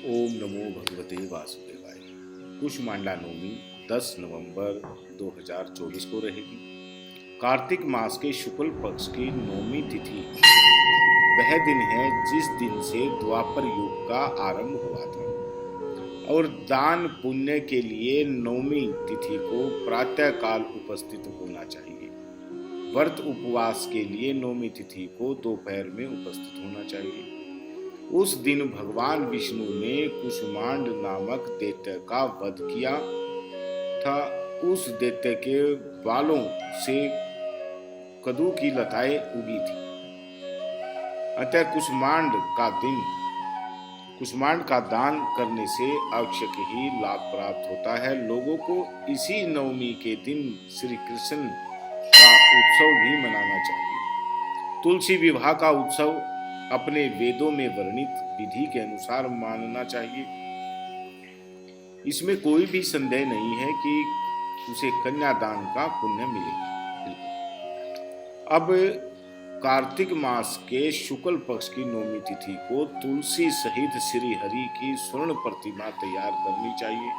ओम नमो भगवते वासुदेवाय। कुष्मांडा नवमी 10 नवंबर 2024 को रहेगी। कार्तिक मास के शुक्ल पक्ष की नवमी तिथि वह दिन है जिस दिन से द्वापर युग का आरंभ हुआ था और दान पुण्य के लिए नवमी तिथि को प्रातः काल उपस्थित होना चाहिए। व्रत उपवास के लिए नवमी तिथि को दोपहर में उपस्थित होना चाहिए। उस दिन भगवान विष्णु ने कुष्मांड नामक दैत्य का वध किया था। उस दैत्य के बालों से कदू की लताएं उगी थी। अतः कुष्मांड का दान करने से आवश्यक ही लाभ प्राप्त होता है। लोगों को इसी नवमी के दिन श्री कृष्ण का उत्सव भी मनाना चाहिए। तुलसी विवाह का उत्सव अपने वेदों में वर्णित विधि के अनुसार मानना चाहिए। इसमें कोई भी संदेह नहीं है कि उसे कन्यादान का पुण्य मिलेगा। अब कार्तिक मास के शुक्ल पक्ष की नवमी तिथि को तुलसी सहित श्री हरि की स्वर्ण प्रतिमा तैयार करनी चाहिए।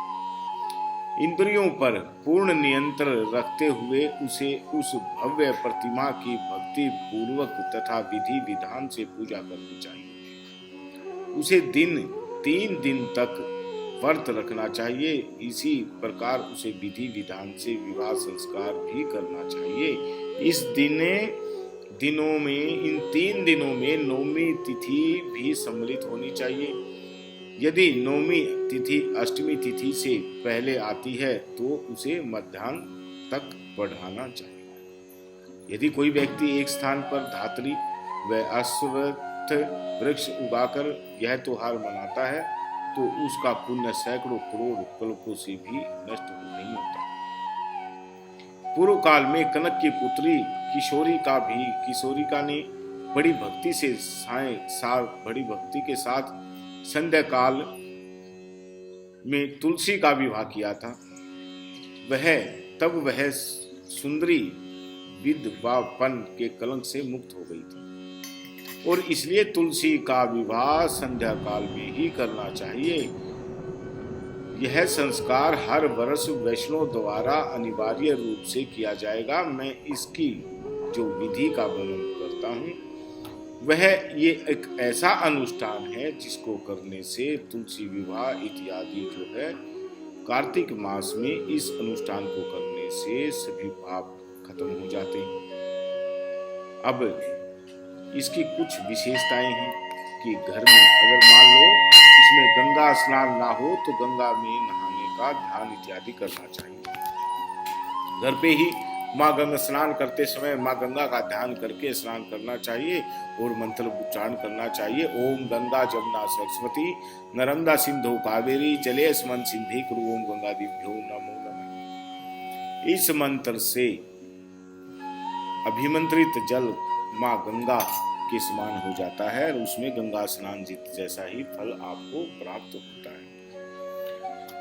इंद्रियों पर पूर्ण नियंत्रण रखते हुए उसे उस भव्य प्रतिमा की भक्ति पूर्वक तथा विधि विधान से पूजा करनी चाहिए। उसे 3 दिन तक व्रत रखना चाहिए। इसी प्रकार उसे विधि विधान से विवाह संस्कार भी करना चाहिए। इन 3 दिनों में नवमी तिथि भी सम्मिलित होनी चाहिए। यदि नवमी तिथि अष्टमी तिथि से पहले आती है तो उसे मध्याह्न तक बढ़ाना चाहिए। यदि कोई व्यक्ति एक स्थान पर धात्री व अश्वत्थ वृक्ष उगाकर यह त्योहार मनाता है तो उसका पुण्य सैकड़ों करोड़ कल्पों से भी नष्ट नहीं होता। पूर्व काल में कनक की पुत्री किशोरिका ने बड़ी भक्ति के साथ संध्या काल में तुलसी का विवाह किया था। वह सुंदरी विधवापन के कलंक से मुक्त हो गई थी और इसलिए तुलसी का विवाह संध्या काल में ही करना चाहिए। यह संस्कार हर वर्ष वैष्णव द्वारा अनिवार्य रूप से किया जाएगा। मैं इसकी जो विधि का वर्णन करता हूँ वह ये एक ऐसा अनुष्ठान है जिसको करने से तुलसी विवाह इत्यादि जो है कार्तिक मास में इस अनुष्ठान को करने से सभी पाप खत्म हो जाते हैं। अब इसकी कुछ विशेषताएं हैं कि घर में अगर मान लो इसमें गंगा स्नान ना हो तो गंगा में नहाने का ध्यान इत्यादि करना चाहिए। घर पे ही माँ गंगा स्नान करते समय माँ गंगा का ध्यान करके स्नान करना चाहिए और मंत्र उच्चारण करना चाहिए। ओम गंगा जमुना सरस्वती नर्मदा सिंधु कावेरी जलेस्मिन् सन्निधिं कुरु ओम गंगादिभ्यो नमो नमः। इस मंत्र से अभिमंत्रित जल माँ गंगा के समान हो जाता है और उसमें गंगा स्नान जैसा ही फल आपको प्राप्त होता है।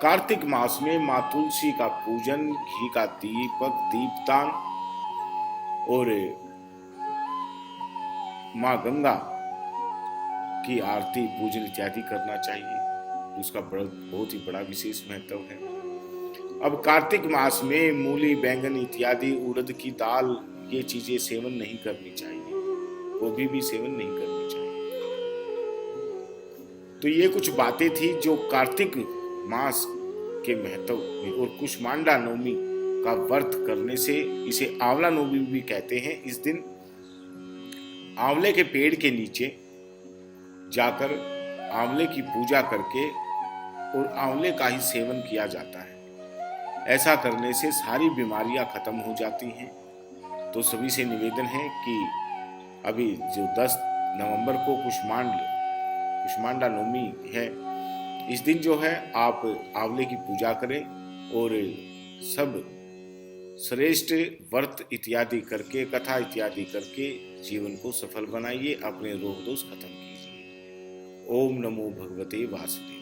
कार्तिक मास में माँ तुलसी का पूजन, घी का दीपदान और माँ गंगा की आरती पूजन इत्यादि करना चाहिए। उसका बहुत ही बड़ा विशेष महत्व है। अब कार्तिक मास में मूली, बैंगन इत्यादि, उड़द की दाल ये चीजें सेवन नहीं करनी चाहिए। गोभी भी सेवन नहीं करनी चाहिए। तो ये कुछ बातें थी जो कार्तिक मास के महत्व में और कुष्मांडा नवमी का व्रत करने से, इसे आंवला नवमी भी कहते हैं। इस दिन आंवले के पेड़ के नीचे जाकर आंवले की पूजा करके और आंवले का ही सेवन किया जाता है। ऐसा करने से सारी बीमारियां खत्म हो जाती हैं। तो सभी से निवेदन है कि अभी जो 10 नवंबर को कुष्मांडा नवमी है, इस दिन जो है आप आंवले की पूजा करें और सब श्रेष्ठ व्रत इत्यादि करके, कथा इत्यादि करके जीवन को सफल बनाइए। अपने रोग दोष खत्म कीजिए। ओम नमो भगवते वासुदेवाय।